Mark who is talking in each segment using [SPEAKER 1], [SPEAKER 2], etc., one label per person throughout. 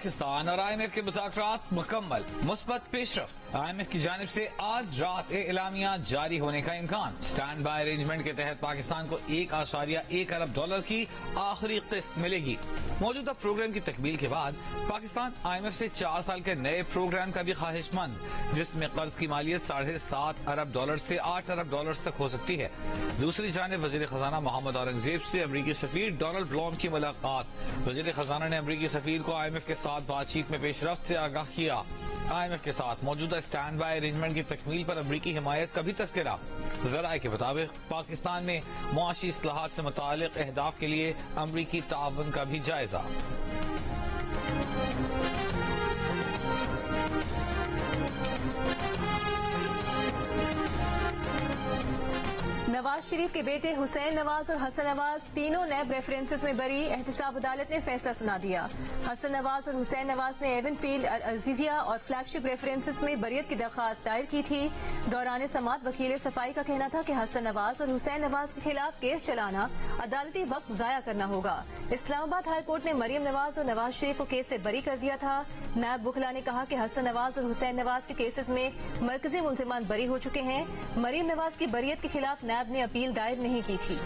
[SPEAKER 1] पाकिस्तान और IMF के मुज़ाकरात मुकम्मल, मुस्बत पेशरफ्त। IMF की जानिब से आज रात एलामिया जारी होने का इम्कान। स्टैंड बाय अरेंजमेंट के तहत पाकिस्तान को $1.1 अरब की आखिरी किस्त मिलेगी। मौजूदा प्रोग्राम की तकमील के बाद पाकिस्तान IMF से 4 साल के नए प्रोग्राम का भी ख्वाहिशमंद, जिसमें कर्ज की मालियत $7.5 अरब से $8 अरब तक हो सकती है। दूसरी जानिब वजीर खजाना मोहम्मद औरंगजेब से अमरीकी सफीर डोनाल्ड ब्लूम की मुलाकात। वजीर खजाना ने अमरीकी सफीर को IMF के साथ बातचीत में पेशरफ्त से आगाह किया। IMF के साथ मौजूदा स्टैंड बाय अरेंजमेंट की तकमील पर अमरीकी हिमायत का भी तस्करा। जराये के मुताबिक पाकिस्तान में मुआशी इस्लाहात से मुतालिक अहदाफ के लिए अमरीकी ताउन का भी जायजा।
[SPEAKER 2] नवाज शरीफ के बेटे हुसैन नवाज और हसन नवाज तीनों नैब रेफरेंसेस में बरी। एहतसाब अदालत ने फैसला सुना दिया। हसन नवाज और हुसैन नवाज ने एवनफील्ड, अजीजिया और फ्लैगशिप रेफरेंसेस में बरियत की दरख्वास्त दायर की थी। दौरान समात वकील सफाई का कहना था कि हसन नवाज और हुसैन नवाज के खिलाफ केस चलाना अदालती वक्त जाया करना होगा। इस्लामाबाद हाई कोर्ट ने मरियम नवाज और नवाज शरीफ को केस से बरी कर दिया था। नायब वकला ने कहा कि हसन नवाज और हुसैन नवाज के केसेस में मरकजी मुल्जिमान बरी हो चुके हैं। मरियम नवाज की बरियत के खिलाफ नायब ने अपील दायर नहीं की थी।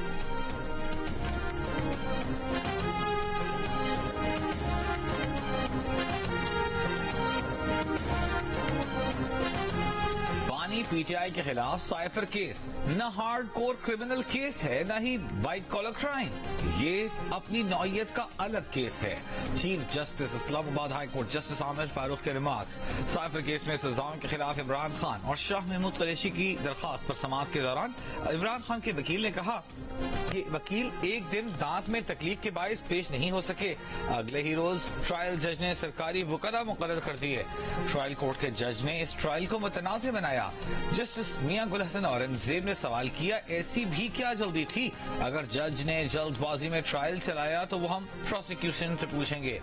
[SPEAKER 1] बानी PTI के खिलाफ साइफर केस न हार्ड कोर क्रिमिनल केस है, न ही व्हाइट कॉलर क्राइम। ये अपनी नौइयत का अलग केस है। Chief justice Islamabad high court justice Aamir Farooq के रिमार्क्स। साइफर केस में सजाओं के खिलाफ इमरान खान और शाह महमूद कुरैशी की दरखास्त पर समाअत के दौरान इमरान खान के वकील ने कहा कि वकील एक दिन दांत में तकलीफ के बायस पेश नहीं हो सके। अगले ही रोज ट्रायल जज ने सरकारी वकला मुकर्रर कर दिए। ट्रायल कोर्ट के जज ने इस ट्रायल को मुतनाज़ बनाया। जस्टिस मियां गुल हसन औरंगजेब ने सवाल किया, ऐसी भी क्या जल्दी थी? अगर जज ने जल्दबाजी में ट्रायल चलाया तो वो हम प्रोसिक्यूशन से पूछेंगे।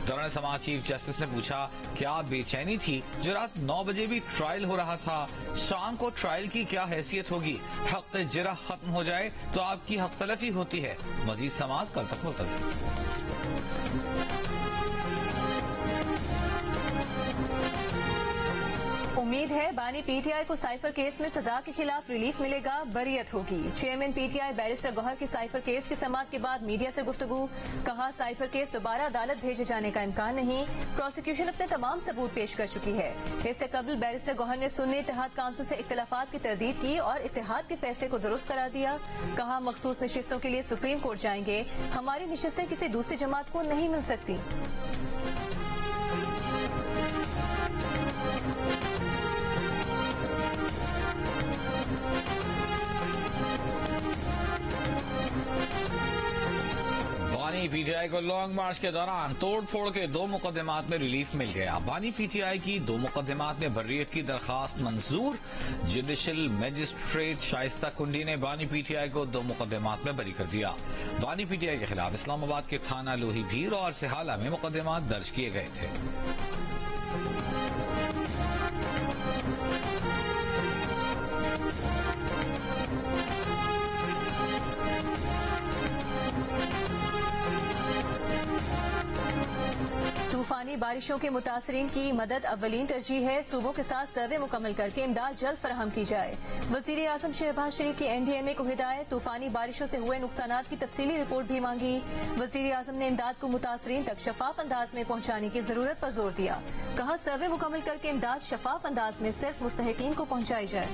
[SPEAKER 1] दौरान समाअत चीफ जस्टिस ने पूछा, क्या बेचैनी थी? जो रात 9 बजे भी ट्रायल हो रहा था, शाम को ट्रायल की क्या हैसियत होगी? हक जरा खत्म हो जाए तो आपकी हक तलफी होती है। मजीद समाअत कल तक मुलतवी।
[SPEAKER 2] उम्मीद है बानी PTI को साइफर केस में सजा के खिलाफ रिलीफ मिलेगा, बरियत होगी। चेयरमैन PTI बैरिस्टर गौहर की साइफर केस की समाअत के बाद मीडिया से गुफ्तगू। कहा, साइफर केस दोबारा अदालत भेजे जाने का इम्कान नहीं। प्रोसिक्यूशन अपने तमाम सबूत पेश कर चुकी है। इससे कबल बैरिस्टर गौहर ने सुन्नी इत्तेहाद काउंसिल से इख्तिलाफात की तरदीद की और इत्तेहाद के फैसले को दुरुस्त करार दिया। कहा, मखसूस नशिस्तों के लिए सुप्रीम कोर्ट जाएंगे। हमारी नशिस्तें किसी दूसरी जमात को नहीं मिल सकती।
[SPEAKER 1] बानी PTI को लॉन्ग मार्च के दौरान तोड़ फोड़ के 2 मुकदमात में रिलीफ मिल गया। बानी PTI की 2 मुकदमात में बर्रियत की दरखास्त मंजूर। जुडिशल मजिस्ट्रेट शाइस्ता कुंडी ने बानी PTI को 2 मुकदमात में बरी कर दिया। बानी PTI के खिलाफ इस्लामाबाद के थाना लोही भीर और सिहाला में मुकदमात दर्ज किए गए थे।
[SPEAKER 2] तूफानी बारिशों के मुतासरीन की मदद अव्वलीन तरजीह है। सूबों के साथ सर्वे मुकम्मल करके इमदाद जल्द फराहम की जाए। वजीर आजम शहबाज शरीफ की NDMA को हिदायत। तूफानी बारिशों से हुए नुकसानात की तफसीली रिपोर्ट भी मांगी। वजीर आजम ने इमदाद को मुतासरीन तक शफाफ अंदाज में पहुंचाने की जरूरत पर जोर दिया। कहा, सर्वे मुकम्मल करके इमदाद शफाफ अंदाज में सिर्फ मुस्तहिकीन को पहुंचाई जाए।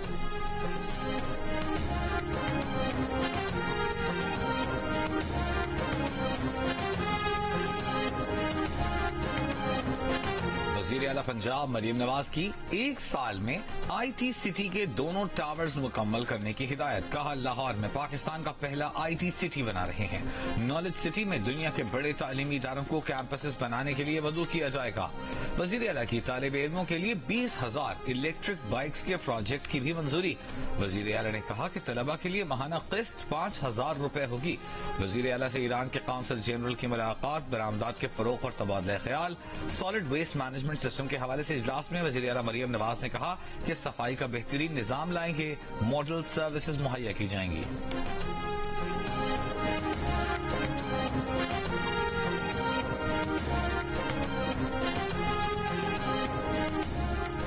[SPEAKER 1] वज़ीर आला पंजाब मरियम नवाज की 1 साल में IT सिटी के दोनों टावर्स मुकम्मल करने की हिदायत। कहा, लाहौर में पाकिस्तान का पहला IT सिटी बना रहे हैं। नॉलेज सिटी में दुनिया के बड़े तालीमी इदारों को कैंपसेस बनाने के लिए वदू किया जाएगा। वज़ीर आला की तालिब इल्मों के लिए 20,000 इलेक्ट्रिक बाइक्स के प्रोजेक्ट की भी मंजूरी। वज़ीर आला ने कहा कि तलबा के लिए माहाना किस्त 5,000 रुपए होगी। वज़ीर आला से ईरान के काउंसिल जनरल की मुलाकात। बरामदात के फरोग और तबादला ख्याल। सॉलिड वेस्ट मैनेजमेंट सिस्टम के हवाले से इजलास में वज़ीर आला मरियम नवाज ने कहा कि सफाई का बेहतरीन निजाम लाएंगे। मॉडल सर्विसेज मुहैया की जाएंगी।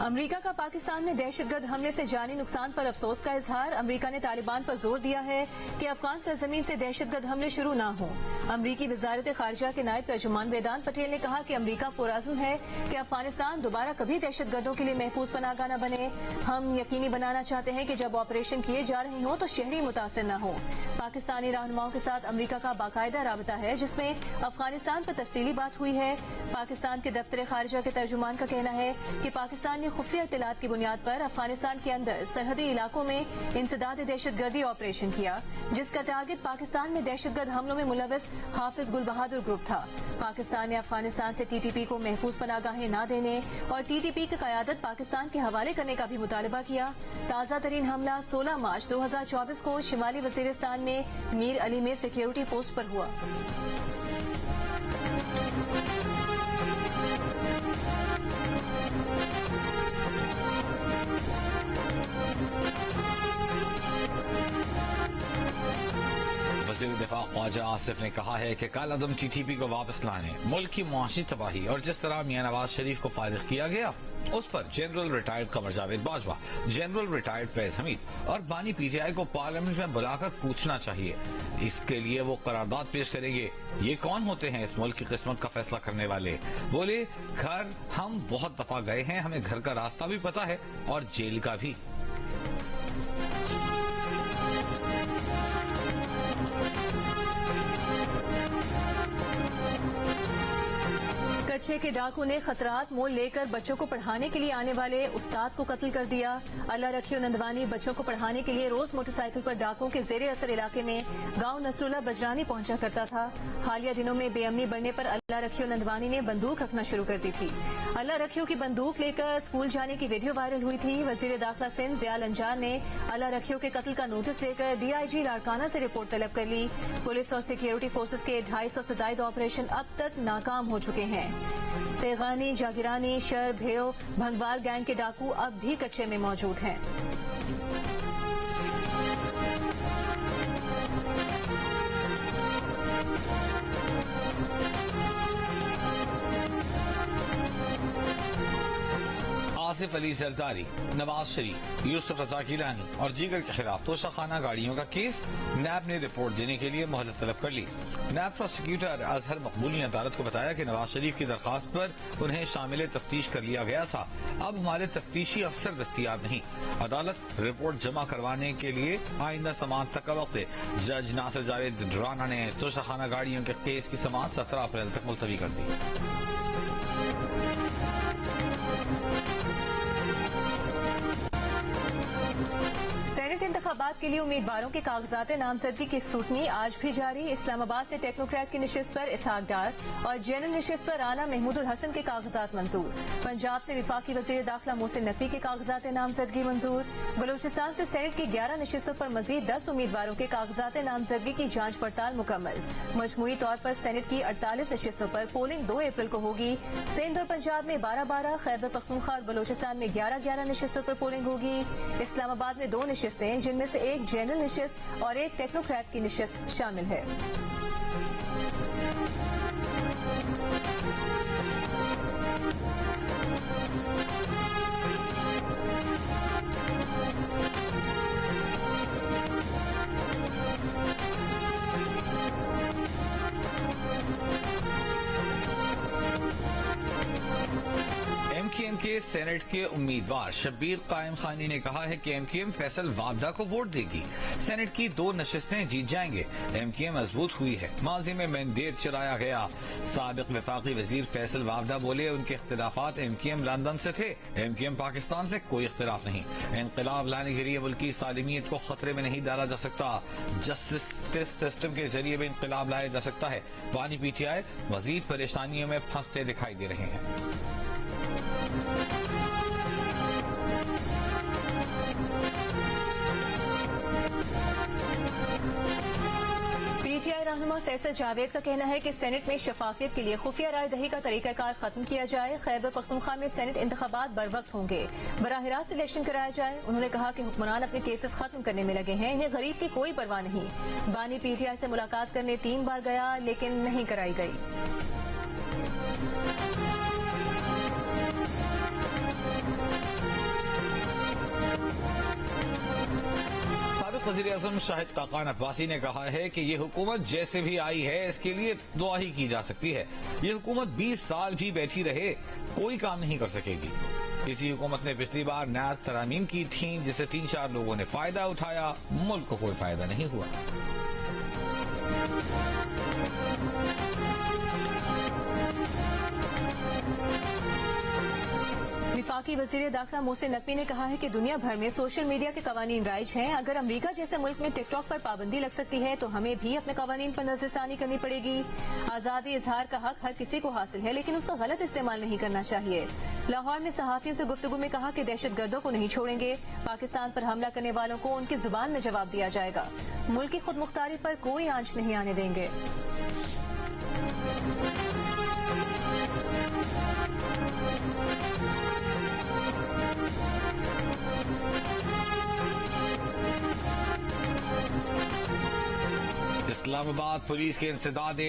[SPEAKER 2] अमेरिका का पाकिस्तान में दहशतगर्द हमले से जानी नुकसान पर अफसोस का इजहार। अमेरिका ने तालिबान पर जोर दिया है कि अफगान सरजमीन से दहशतगर्द हमले शुरू न हों। अमेरिकी वजारत खारजा के नायब तर्जुमान वेदांत पटेल ने कहा कि अमेरिका पुरअज़्म है कि अफगानिस्तान दोबारा कभी दहशतगर्दों के लिए महफूज पनाहगाह न बने। हम यकीनी बनाना चाहते हैं कि जब ऑपरेशन किए जा रहे हों तो शहरी मुतासिर न हो। पाकिस्तानी रहनुमाओं के साथ अमेरिका का बाकायदा राबता है जिसमें अफगानिस्तान पर तफसीली बात हुई है। पाकिस्तान के दफ्तर खारजा के तर्जुमान का कहना है कि पाकिस्तान ने खुफिया इत्तलात की बुनियाद पर अफगानिस्तान के अंदर सरहदी इलाकों में इंसदाद दहशतगर्दी ऑपरेशन किया, जिसका टारगेट पाकिस्तान में दहशतगर्द हमलों में मुलविस हाफिज गुल बहादुर ग्रुप था। पाकिस्तान ने अफगानिस्तान से TTP को महफूज पनाहगाहें न देने और TTP की कयादत पाकिस्तान के हवाले करने का भी मुतालबा किया। ताज़ा तरीन हमला 16 मार्च 2024 को शिमाली वजीरिस्तान में मीर अली में सिक्योरिटी पोस्ट पर हुआ।
[SPEAKER 1] वज़ीर दिफा ख्वाजा आसिफ ने कहा है कि कल अदम TTP को वापस लाने, मुल्क की मुआशी तबाही और जिस तरह मियां नवाज शरीफ को फारिग किया गया उस पर general retired Qamar Javed Bajwa, general retired Faiz Hamid और बानी PTI को पार्लियामेंट में बुलाकर पूछना चाहिए। इसके लिए वो करारदाद पेश करेंगे। ये कौन होते हैं इस मुल्क की किस्मत का फैसला करने वाले? बोले, घर हम बहुत दफा गए हैं, हमें घर का रास्ता भी पता है और जेल का भी।
[SPEAKER 2] कच्चे के डाकू ने खतरात मोल लेकर बच्चों को पढ़ाने के लिए आने वाले उस्ताद को कत्ल कर दिया। अल्लाह रखियो नंदवानी बच्चों को पढ़ाने के लिए रोज मोटरसाइकिल पर डाकुओं के जेरे असर इलाके में गांव नसरुल्ला बजरानी पहुंचा करता था। हालिया दिनों में बेअमनी बढ़ने पर अल्लाह रखियो नंदवानी ने बंदूक रखना शुरू कर दी थी। अल्लाह रखियो की बंदूक लेकर स्कूल जाने की वीडियो वायरल हुई थी। वजीर दाखिला सिंध ज़ियाल अंजार ने अल्लाह रखियो के कत्ल का नोटिस लेकर DIG लाड़काना से रिपोर्ट तलब कर ली। पुलिस और सिक्योरिटी फोर्सेस के 250 से ज्यादा ऑपरेशन अब तक नाकाम हो चुके हैं। तेगानी, जागिरानी, शर, भेव, भंगवार गैंग के डाकू अब भी कच्चे में मौजूद हैं।
[SPEAKER 1] आसिफ अली जरदारी, नवाज शरीफ, यूसुफ रजा गिलानी और दीगर के खिलाफ तोशाखाना गाड़ियों का केस। नैब ने रिपोर्ट देने के लिए मोहलत तलब कर ली। नैब प्रोसिक्यूटर अजहर मकबूल ने अदालत को बताया कि नवाज शरीफ की दरखास्त पर उन्हें शामिल तफ्तीश कर लिया गया था। अब हमारे तफ्तीशी अफसर दस्तियाब नहीं। अदालत रिपोर्ट जमा करवाने के लिए आइंदा समाअत तक का वक्त दे। जज नासिर जावेद राना ने तोशाखाना गाड़ियों के केस की समाअत 17 अप्रैल तक मुलतवी कर दी।
[SPEAKER 2] सेनेट इंतखाबात के लिए उम्मीदवारों के कागजात नामजदगी की स्क्रूटनी आज भी जारी। इस्लामाबाद से टेक्नोक्रेट की निशिस्त पर इसहाक डार और जनरल निशिस्त पर राना महमूदुल हसन के कागजात मंजूर। पंजाब से विफाकी वजीर दाखिला मोहसिन नकवी के कागजात नामजदगी मंजूर। बलूचिस्तान से सेनेट की 11 निशिस्तों पर मजीद 10 उम्मीदवारों के कागजात नामजदगी की जांच पड़ताल मुकम्मल। मजमूई तौर पर सेनेट की 48 निशिस्तों पर पोलिंग 2 अप्रैल को होगी। सिंध और पंजाब में 12-12, खैबर पख्तूनख्वा और बलूचिस्तान में 11-11 निशिस्तों पर पोलिंग होगी। इस्लामाबाद में 2 निशिस्तें, जिनमें से एक जनरल निशिस्त और एक टेक्नोक्रेट की निशिस्त शामिल है।
[SPEAKER 1] MKM के सेनेट के उम्मीदवार शब्बीर कायम खानी ने कहा है कि MKM फैसल वावदा को वोट देगी। सेनेट की 2 नशिस्तें जीत जाएंगे। MKM मजबूत हुई है, माजी में मैंडेट चलाया गया। साबिक वफाकी वजीर फैसल वावदा बोले, उनके इख्तिलाफात MKM लंदन से थे, MKM पाकिस्तान से कोई इख्तिलाफ नहीं। इंकलाब लाने के लिए मुल्क की सालिमियत को खतरे में नहीं डाला जा सकता। जस्टिस सिस्टम के जरिए भी इंकलाब लाया जा सकता है। बानी PTI मजीद परेशानियों में फंसते दिखाई दे रहे हैं।
[SPEAKER 2] PTI रहनुमा फैसल जावेद का कहना है कि सेनेट में शफाफियत के लिए खुफिया राय दही का तरीकाकार खत्म किया जाए। खैबर पख्तूनख्वा में सेनेट इंतखाबात बर वक्त होंगे, बराह रास्त इलेक्शन कराया जाए। उन्होंने कहा कि हुक्मरान अपने केसेस खत्म करने में लगे हैं, इन्हें गरीब की कोई परवाह नहीं। बानी PTI से मुलाकात करने 3 बार गया लेकिन नहीं कराई गई।
[SPEAKER 1] साबिक वज़ीर-ए-आज़म शाहिद खाकान अब्बासी ने कहा है कि ये हुकूमत जैसे भी आई है इसके लिए दुआ ही की जा सकती है। ये हुकूमत 20 साल भी बैठी रहे कोई काम नहीं कर सकेगी। इसी हुकूमत ने पिछली बार नया तरामीम की थी जिससे 3-4 लोगों ने फायदा उठाया, मुल्क को कोई फायदा नहीं हुआ।
[SPEAKER 2] विफाकी वज़ीर दाखिला मोहसिन नकवी ने कहा है कि दुनिया भर में सोशल मीडिया के कवानीन राइज हैं। अगर अमरीका जैसे मुल्क में टिकटॉक पर पाबंदी लग सकती है तो हमें भी अपने कवानीन पर नजरसानी करनी पड़ेगी। आजादी इजहार का हक हर किसी को हासिल है, लेकिन उसका गलत इस्तेमाल नहीं करना चाहिए। लाहौर में सहाफियों से गुफ्तगू में कहा कि दहशतगर्दों को नहीं छोड़ेंगे, पाकिस्तान पर हमला करने वालों को उनकी जुबान में जवाब दिया जाएगा। मुल्क की खुद मुख्तारी पर कोई आंच नहीं आने देंगे।
[SPEAKER 1] इस्लामाबाद पुलिस के इंसदादे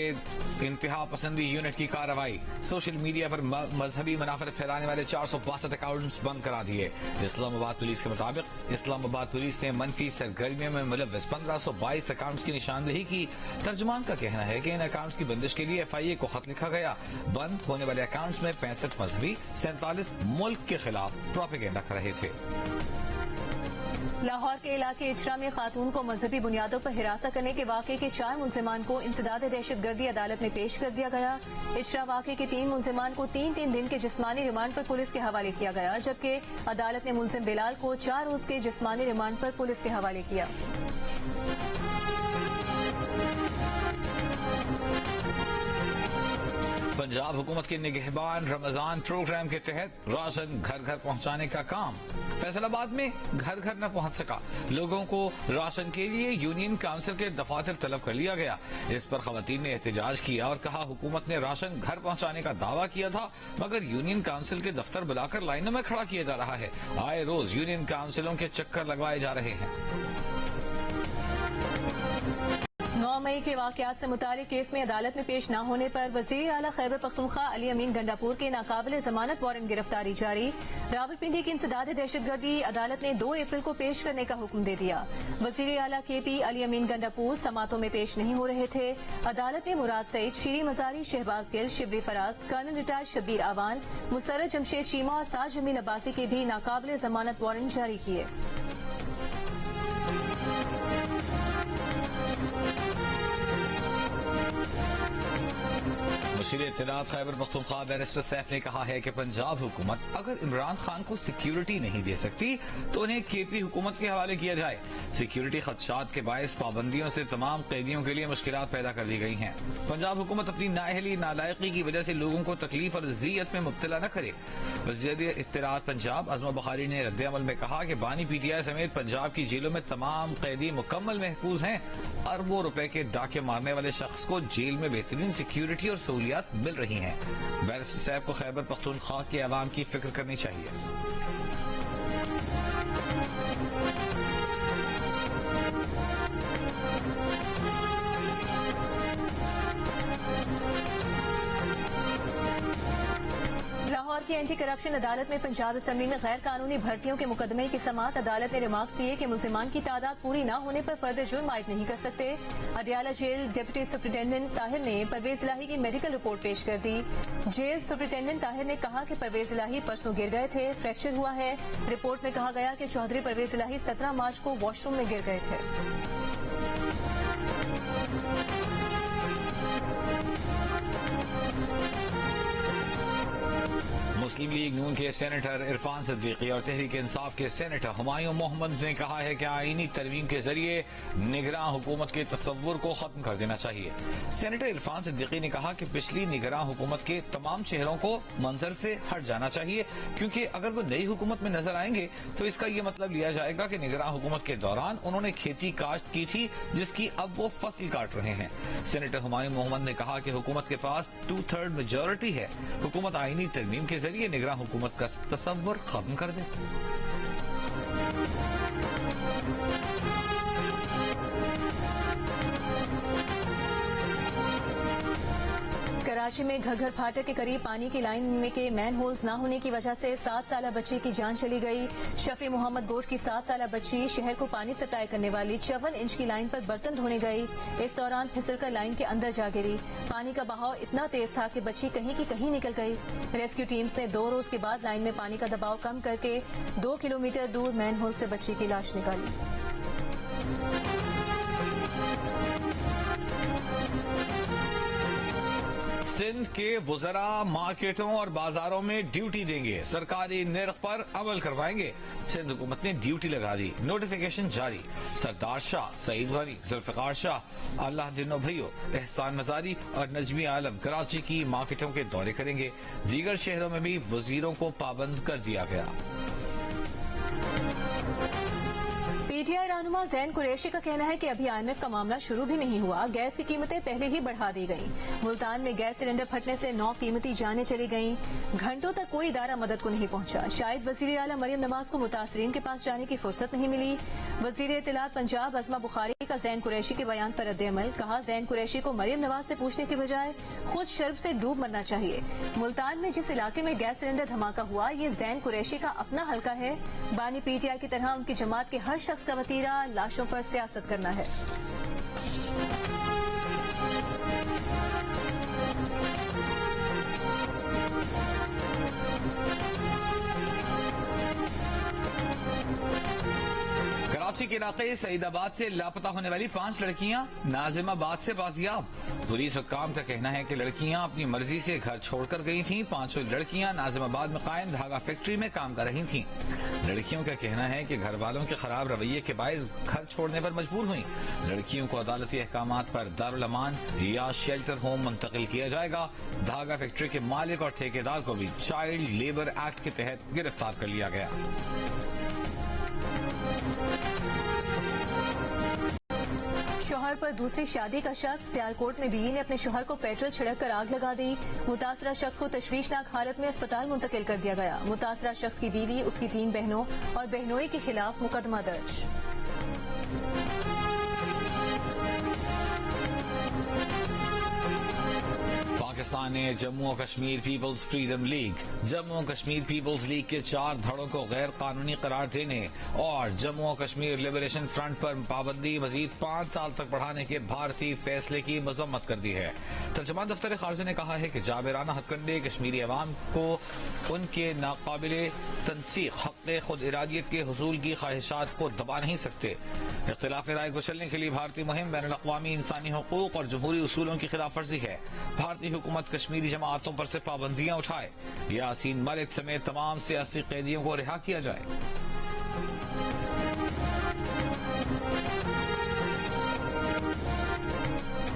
[SPEAKER 1] इंतहा पसंदी यूनिट की कार्रवाई। सोशल मीडिया पर मजहबी मुनाफरत फैलाने वाले 462 अकाउंट्स बंद करा दिए। इस्लामाबाद पुलिस के मुताबिक इस्लामाबाद पुलिस ने मनफी सरगर्मियों में मुलव्वस 1522 अकाउंट्स की निशानदेही की। तर्जुमान का कहना है कि इन अकाउंट्स की बंदिश के लिए FIA को खत लिखा गया। बंद होने वाले अकाउंट्स में 65 मजहबी, 47 मुल्क के खिलाफ प्रोपेगेंडा कर रहे थे।
[SPEAKER 2] लाहौर के इलाके इजरा में खातून को मजहबी बुनियादों पर हिरासत करने के वाक़े के 4 मुलजिमान को इंसदाद दहशतगर्दी अदालत में पेश कर दिया गया। इजरा वाक़े के 3 मुलजिमान को 3-3 दिन के जिस्मानी रिमांड पर पुलिस के हवाले किया गया, जबकि अदालत ने मुलजिम बिलाल को 4 रोज के जिस्मानी रिमांड पर पुलिस के हवाले किया।
[SPEAKER 1] पंजाब हुकूमत के निगहबान रमजान प्रोग्राम के तहत राशन घर घर पहुंचाने का काम। फैसलाबाद में घर घर न पहुंच सका, लोगों को राशन के लिए यूनियन काउंसिल के दफातर तलब कर लिया गया। इस पर खवातीन ने एहतजाज किया और कहा हुकूमत ने राशन घर पहुंचाने का दावा किया था, मगर यूनियन काउंसिल के दफ्तर बुलाकर लाइनों में खड़ा किया जा रहा है। आए रोज यूनियन काउंसिलों के चक्कर लगवाए जा रहे हैं।
[SPEAKER 2] 9 मई के वाकयात से मुतालिक केस में अदालत में पेश न होने पर वज़ीर आला खैबर पख्तूनख्वा अली अमीन गंडापुर के नाकाबिल जमानत वारंट गिरफ्तारी जारी। रावलपिंडी की इंसदाद दहशतगर्दी अदालत ने 2 अप्रैल को पेश करने का हुक्म दे दिया। वज़ीर आला KP अली अमीन गंडापुर समातों में पेश नहीं हो रहे थे। अदालत ने मुराद सईद, शीरी मजारी, शहबाज गिल, शिबली फराज, कर्नल रिटायर्ड शब्बीर आवान, मुस्तरद जमशेद चीमा और साज जमील अब्बासी के भी नाकाबिल जमानत वारंट जारी किए।
[SPEAKER 1] वज़ीर इत्तलात खैबर पख्तूनख्वा बैरिस्टर सैफ ने कहा है कि पंजाब हुकूमत अगर इमरान खान को सिक्योरिटी नहीं दे सकती तो उन्हें KP हुकूमत के हवाले किया जाए। सिक्योरिटी खदशात के बायस पाबंदियों से तमाम कैदियों के लिए मुश्किलात पैदा कर दी गई हैं। पंजाब हुकूमत अपनी नाअहली नालायकी की वजह से लोगों को तकलीफ और ज़ियत में मुब्तला न करे। वज़ीर इत्तलात पंजाब अज़मा बुखारी ने रद्द-ए-अमल में कहा कि बानी PTI समेत पंजाब की जेलों में तमाम कैदी मुकम्मल महफूज हैं। अरबों रुपए के डाके मारने वाले शख्स को जेल में बेहतरीन सिक्योरिटी और सहूलियात मिल रही हैं। बैरिस्टर साहब को खैबर पख्तूनख्वा के अवाम की फिक्र करनी चाहिए।
[SPEAKER 2] लाहौर की एंटी करप्शन अदालत में पंजाब असम्बली में गैर कानूनी भर्तियों के मुकदमे की समाअत अदालत ने रिमार्क्स दिए कि मुलजिमान की तादाद पूरी न होने पर फर्द जुर्म आयद नहीं कर सकते। Adiala jail deputy superintendent Tahir ने परवेज इलाही की मेडिकल रिपोर्ट पेश कर दी। जेल सुप्रिंटेंडेंट ताहिर ने कहा कि परवेज इलाही परसों गिर गए थे, फ्रैक्चर हुआ है। रिपोर्ट में कहा गया कि चौधरी परवेज इलाही 17 मार्च को वॉशरूम में गिर गए थे।
[SPEAKER 1] मुस्लिम लीग नून के सेनेटर इरफान सिद्दीकी और तहरीक इंसाफ के सेनेटर हुमायूं मोहम्मद ने कहा है कि आईनी तरमीम के जरिए निगरान हुकूमत के तस्वुर को खत्म कर देना चाहिए। सेनेटर इरफान सिद्दीकी ने कहा कि पिछली निगरान हुकूमत के तमाम चेहरों को मंजर से हट जाना चाहिए, क्योंकि अगर वो नई हुकूमत में नजर आएंगे तो इसका ये मतलब लिया जाएगा कि निगरान हुकूमत के दौरान उन्होंने खेती काश्त की थी जिसकी अब वो फसल काट रहे हैं। सेनेटर हुमायूं मोहम्मद ने कहा कि हुकूमत के पास 2/3 मेजोरिटी है। हुकूमत आईनी तरमीम के जरिए निगरान हुकूमत का तस्वुर खत्म कर दे।
[SPEAKER 2] कराची में घग्घर फाटक के करीब पानी की लाइन में के मैन होल्स न होने की वजह से 7 साल बच्ची की जान चली गई। शफी मोहम्मद गोट की 7 साल बच्ची शहर को पानी सप्लाई करने वाली 54 इंच की लाइन पर बर्तन धोने गई। इस दौरान फिसलकर लाइन के अंदर जा गिरी। पानी का बहाव इतना तेज था कि बच्ची कहीं की कहीं निकल गई। रेस्क्यू टीम्स ने 2 रोज के बाद लाइन में पानी का दबाव कम करके 2 किलोमीटर दूर मैन होल से बच्ची की लाश निकाली।
[SPEAKER 1] सिंध के वुज़रा मार्केटों और बाजारों में ड्यूटी देंगे, सरकारी निर्ख पर अमल करवाएंगे। सिंध हुकूमत ने ड्यूटी लगा दी, नोटिफिकेशन जारी। सरदार शाह, सईद गनी, जुल्फिकार शाह, अल्लाह दिनो भैयो, एहसान मजारी और नजमी आलम कराची की मार्केटों के दौरे करेंगे। दीगर शहरों में भी वजीरों को पाबंद कर दिया गया।
[SPEAKER 2] पीटीआई रहनुमा जैन कुरैशी का कहना है कि अभी IMF का मामला शुरू भी नहीं हुआ, गैस की कीमतें पहले ही बढ़ा दी गईं। मुल्तान में गैस सिलेंडर फटने से 9 कीमती जानें चली गईं। घंटों तक कोई इदारा मदद को नहीं पहुंचा। शायद वजीर आला मरियम नवाज को मुतासरीन के पास जाने की फुर्सत नहीं मिली। वजीर इत्तलात पंजाब अज़मा बुखारी का जैन कुरैशी के बयान पर रद्द-ए-अमल। कहा, जैन कुरैशी को मरियम नवाज से पूछने की बजाय खुद शर्ब से डूब मरना चाहिए। मुल्तान में जिस इलाके में गैस सिलेंडर धमाका हुआ, ये जैन कुरैशी का अपना हल्का है। बानी पीटीआई की तरह उनकी जमात के हर शख्स का वतीरा लाशों पर सियासत करना है।
[SPEAKER 1] कराची के इलाके सईदाबाद से लापता होने वाली 5 लड़कियां नाजिमाबाद से बाजियाब। पुलिस हुक्काम का कहना है कि लड़कियां अपनी मर्जी से घर छोड़कर गई थीं। 5 लड़कियां नाजिमाबाद में कायम धागा फैक्ट्री में काम कर रही थीं। लड़कियों का कहना है कि घर वालों के खराब रवैये के बायस घर छोड़ने पर मजबूर हुई। लड़कियों को अदालती अहकामात पर दारुल अमान या शेल्टर होम मुंतकिल किया जाएगा। धागा फैक्ट्री के मालिक और ठेकेदार को भी चाइल्ड लेबर एक्ट के तहत गिरफ्तार कर लिया गया।
[SPEAKER 2] शौहर पर दूसरी शादी का शक। सियालकोट में बीवी ने अपने शौहर को पेट्रोल छिड़क कर आग लगा दी। मुतासरा शख्स को तशवीशनाक हालत में अस्पताल मुंतकिल कर दिया गया। मुतासरा शख्स की बीवी, उसकी 3 बहनों और बहनोई के खिलाफ मुकदमा दर्ज।
[SPEAKER 1] पाकिस्तान ने जम्मू और Kashmir peoples freedom league, Jammu और कश्मीर पीपल्स लीग के 4 धड़ों को गैर कानूनी करार देने और जम्मू और कश्मीर लिबरेशन फ्रंट पर पाबंदी मजीद 5 साल तक बढ़ाने के भारतीय फैसले की मजम्मत कर दी है। तर्जुमान दफ्तर खारजा ने कहा है कि जाबिराना हथकंडे कश्मीरी अवाम को उनके नाकाबिले तनसीख हक़ खुद इरादियत के हुसूल की ख्वाहिशात को दबा नहीं सकते। इख्तिलाफ राय को चलने के लिए भारतीय मुहिम बैनुल अक़वामी इंसानी हुकूक और जमहूरी उसूलों की खिलाफ वर्जी है। भारतीय हुकूमत कश्मीरी जमातों पर से पाबंदियां उठाए। यासीन मलिक समेत तमाम सियासी कैदियों को रिहा किया जाए।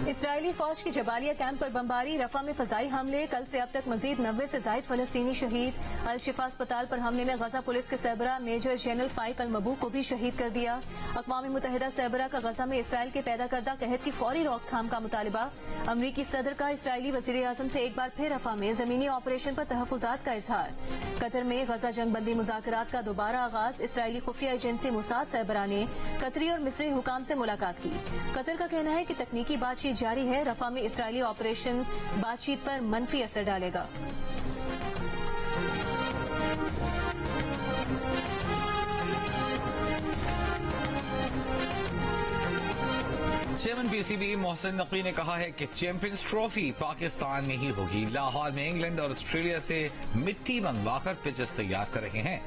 [SPEAKER 2] इसराइली फौज की जबालिया कैंप पर बमबारी, रफा में फजाई हमले। कल से अब तक मजीद 90 से जायद फलस्तीनी शहीद। अल शिफा अस्पताल पर हमले में गजा पुलिस के सरबरा मेजर जनरल फाइक अल मबूक को भी शहीद कर दिया। अक़वाम मुत्तहिदा सरबरा का गजा में इसराइल के पैदा करदा कहत की फौरी रोकथाम का मुतालिबा। अमरीकी सदर का इसराइली वजीर आजम से एक बार फिर रफा में जमीनी ऑपरेशन पर तहफुजात का इजहार। कतर में गजा जंगबंदी मुज़ाकरात का दोबारा आगाज। इसराइली खुफिया एजेंसी मुसाद सरबरा ने कतरी और मिस्री हुकाम से मुलाकात की। कतर का कहना है कि तकनीकी बातचीत जारी है। रफा में इसराइली ऑपरेशन बातचीत पर मनफी असर डालेगा।
[SPEAKER 1] चेयरमैन PCB मोहसिन नकवी ने कहा है कि चैंपियंस ट्रॉफी पाकिस्तान में ही होगी। लाहौर में इंग्लैंड और ऑस्ट्रेलिया से मिट्टी मंगवाकर पिचेस तैयार कर रहे हैं।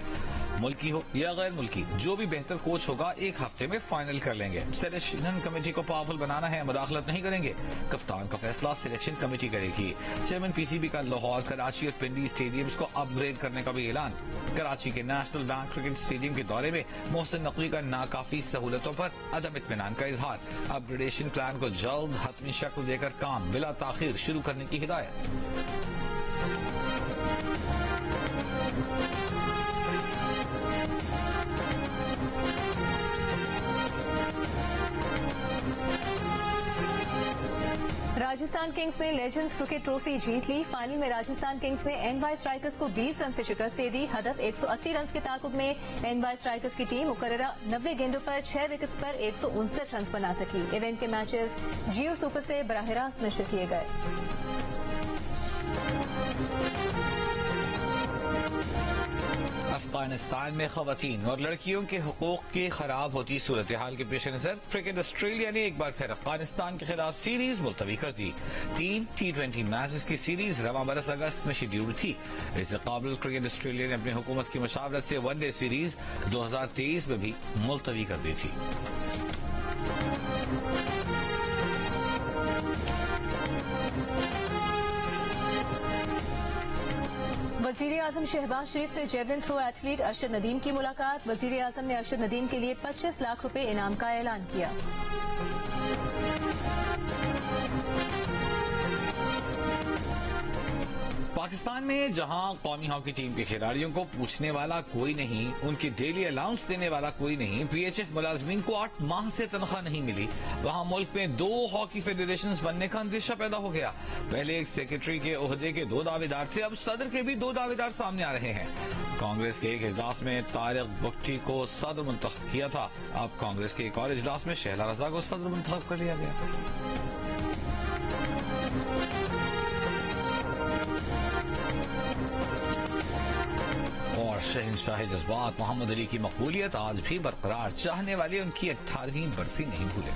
[SPEAKER 1] मुल्की हो या गैर मुल्की, जो भी बेहतर कोच होगा 1 हफ्ते में फाइनल कर लेंगे। सिलेक्शन कमेटी को पावरफुल बनाना है, मुदाखलत नहीं करेंगे। कप्तान का फैसला सिलेक्शन कमेटी करेगी। चेयरमैन PCB का लाहौर, कराची और पिंडी स्टेडियम्स को अपग्रेड करने का भी ऐलान। कराची के नेशनल बैंक क्रिकेट स्टेडियम के दौरे में मोहसिन नकवी का नाकाफी सहूलतों पर अदम इत्मीनान का इजहार। अपग्रेडेशन प्लान को जल्द हतमी शक्ल देकर काम बिला ताखीर शुरू करने की हिदायत।
[SPEAKER 2] राजस्थान किंग्स ने लेजेंड्स क्रिकेट ट्रॉफी जीत ली। फाइनल में राजस्थान किंग्स ने NY स्ट्राइकर्स को 20 रन से शिकस्त दे दी। हदफ 180 रन के ताकुब में NY स्ट्राइकर्स की टीम मुकर्ररा 90 गेंदों पर 6 विकेट्स पर 159 रन बना सकी। इवेंट के मैचेस जियो सुपर से बराह रास्त नशर किए गए।
[SPEAKER 1] अफगानिस्तान में खवातीन और लड़कियों के हुकूक की खराब होती सूरत हाल के पेश नजर क्रिकेट ऑस्ट्रेलिया ने एक बार फिर अफगानिस्तान के खिलाफ सीरीज मुलतवी कर दी। 3 T20 मैचेस की सीरीज रवां बरस अगस्त में शेड्यूल थी। इससे काबिल क्रिकेट ऑस्ट्रेलिया ने अपनी हुकूमत की मशावरत से वनडे सीरीज 2023 में भी मुलतवी कर दी थी।
[SPEAKER 2] वजीर आजम शहबाज शरीफ से javelin throw athlete Arshad Nadeem की मुलाकात। वजीर आजम ने अरशद नदीम के लिए 25 लाख रुपए इनाम का ऐलान किया।
[SPEAKER 1] पाकिस्तान में जहां कौमी हॉकी टीम के खिलाड़ियों को पूछने वाला कोई नहीं, उनकी डेली अलाउंस देने वाला कोई नहीं, PHF मुलाजमीन को 8 माह से तनख्वाह नहीं मिली, वहां मुल्क में 2 हॉकी फेडरेशंस बनने का अंदेशा पैदा हो गया। पहले एक सेक्रेटरी के ओहदे के 2 दावेदार थे, अब सदर के भी 2 दावेदार सामने आ रहे हैं। कांग्रेस के एक इजलास में तारिक भुट्टी को सदर मुंतखब किया था, अब कांग्रेस के एक और इजलास में शहला रजा को सदर मुंतखब कर लिया गया। और शहंशाह जज्बात मोहम्मद अली की मकबूलियत आज भी बरकरार, चाहने वाले उनकी 18वीं बरसी नहीं भूले।